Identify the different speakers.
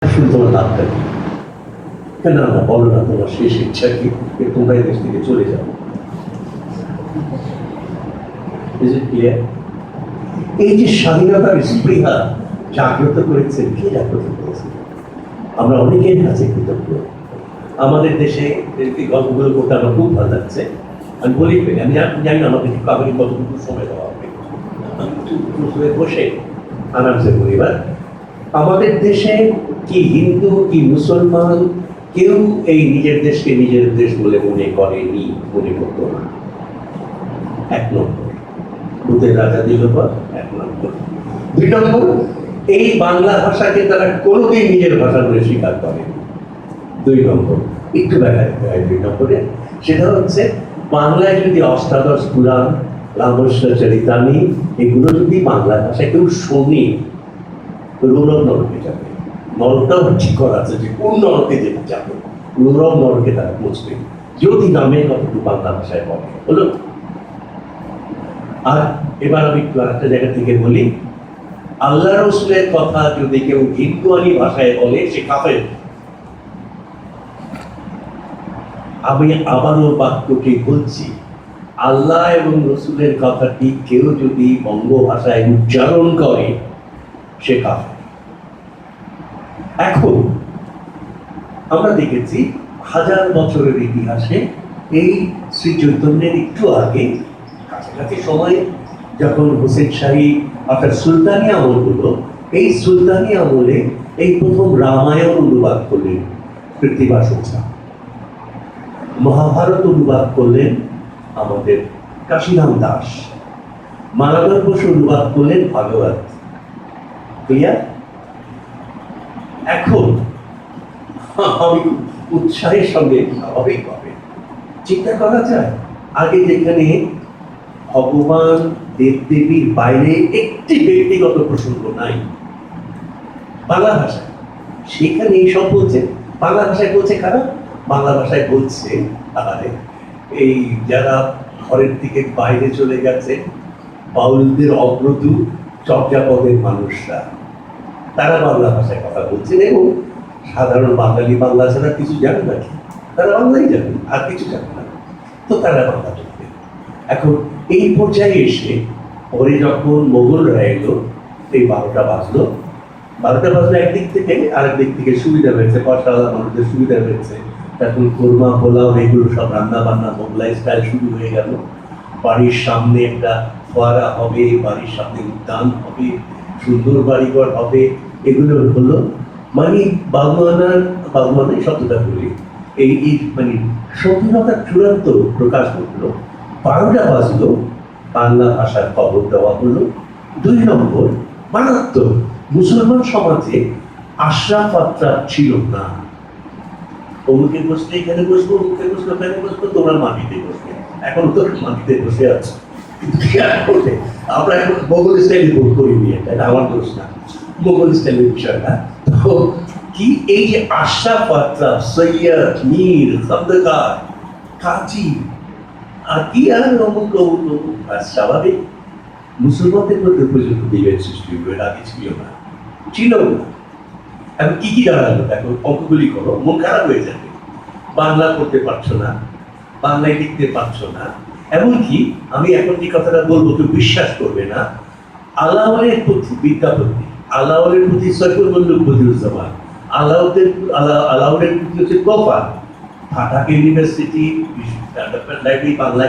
Speaker 1: শুধু তোমার লাভটা কি? কেন না বলো না তোমার শেষ ইচ্ছা কি, তোমরা এই দেশ থেকে চলে যাও। এই যে স্বাধীনতার স্পৃহা জাগ্রত করেছে, কে জাগ্রত করেছে? আমরা অনেকের কাছে কৃতজ্ঞ। আমাদের দেশে এই গল্পগুলো করতে আমার খুব ভালো লাগছে। আমি বলি আমি জানি না আমাদের কাবাডি কতটুকু সময় দেওয়া হবে, বসে আরামসে পরিবার। আমাদের দেশে কি হিন্দু কি মুসলমান কেউ এই নিজের দেশকে নিজের দেশ বলে মনে করেনি, মনে করতো না। এক নম্বর, ভূতের রাজা দিল পর এক নম্বর। দুই নম্বর, এই বাংলা ভাষাকে তারা কোনোদিন নিজের ভাষা বলে স্বীকার করেনি। দুই নম্বর, একটু দেখা যেতে হয় দুই নম্বরে, সেটা হচ্ছে বাংলায় যদি অষ্টাদশ পুরাণ, রামস্য চরিতানি এগুলো যদি বাংলা ভাষায় কেউ শোনে, রৌরব নরকে যাবে। নরকটাও ঠিক করা আছে যে কোন নরকে যেতে যাবে, রৌরব নরকে তারা পৌঁছবে যদি নামে কতটুকু বাংলা ভাষায় বলে। হলো। আর এবার আমি একটু আরেকটা জায়গা থেকে বলি, আল্লাহ রসুলের কথা যদি কেউ হিন্দুয়ানি ভাষায় বলে সে কাফের। আমি আবারও বাক্যটি বলছি, আল্লাহ এবং রসুলের কথাটি কেউ যদি বঙ্গ ভাষায় উচ্চারণ করে সে কাফের। এখন আমরা দেখেছি হাজার বছরের ইতিহাসে এই শ্রী চৈতন্যের একটু আগে কাছাকাছি সময়ে যখন হোসেন শাহী অর্থাৎ সুলতানি আমল হলো, এই সুলতানি আমলে এই প্রথম রামায়ণ অনুবাদ করলেন কৃত্তিবাস ওঝা, মহাভারত অনুবাদ করলেন আমাদের কাশীরাম দাস, মানবের বসু অনুবাদ করলেন ভাগবত। ক্লিয়ার? এখন আমি উৎসাহের সঙ্গে স্বাভাবিকভাবে চিন্তা করা যায়, আগে যেখানে ভগবান দেবদেবীর বাইরে একটি ব্যক্তিগত প্রসঙ্গ নাই বাংলা ভাষায়, সেখানে এইসব বলছে। বাংলা ভাষায় বলছে কারা? বাংলা ভাষায় বলছে এই যারা ঘরের দিকে বাইরে চলে গেছে, বাউলদের অগ্রদূত, চর্যাপদের মানুষরা, তারা বাংলা ভাষায় কথা বলছেন। এবং সাধারণ বাঙালি বাংলা ছাড়া কিছু জানে না, তারা বাংলাই জানে, আর কিছু জানে না, তো তারা বাংলা বলবে। এখন এই পর্যায়ে এসে পরে যখন মোগলরা এলো, এই 12টা বাজলো একদিক থেকে, আরেক দিক থেকে সুবিধা হয়েছে, পয়সাওয়ালা মানুষদের সুবিধা হয়েছে। এখন কোরমা পোলাও এগুলো সব রান্না বান্না মোগলাই স্টাইল শুরু হয়ে গেল। বাড়ির সামনে একটা ফোয়ারা হবে, বাড়ির সামনে উদ্যান হবে, সুন্দর বাড়িঘর হবে, এগুলো হলো। মানে বাগমানাই শব্দটা বলি, এই মানে স্বাধীনতার চূড়ান্ত প্রকাশ ঘটলো। 12টা বাজলো, বাংলা ভাষার খবর দেওয়া হলো। 2 নম্বর, মারাত্মক মুসলমান সমাজে আশরাফাত্রা ছিল না। অমুকে বসলে এখানে বসবো, অমুকে বসলো এখানে বসবো, তোমরা মাটিতে বসবে। এখন তো মাটিতে বসে আছে, আমরা এখন মোগল স্টাইলে ভোট করিনি, এটা আমার দোষ না, মোগল স্টাইলের বিষয়টা। তো কি এই যে আশরাফাত্রা, সৈয়দ, মীর, খন্দকার, কাজী আর কি আর অমুক অমুক অমুক, স্বাভাবিক মুসলমানদের মধ্যে পর্যন্ত বিভেদ সৃষ্টি হবে, আগে ছিল না। এখন কি দাঁড়ালো? এখন অঙ্কগুলি করো, মন খারাপ হয়ে যাবে। বাংলা পড়তে পারছো না, বাংলায় লিখতে পারছো না। এমনকি আমি এখন যে কথাটা বলবো কেউ বিশ্বাস করবে না, আলাওলের প্রতি বিদ্যাপতি, আলাওলের প্রতি সৈফুল মল্লুক বদিরুজ্জামান, আলাওলের প্রতি হচ্ছে তোফা, ঢাকা ইউনিভার্সিটি লাইব্রেরি বাংলা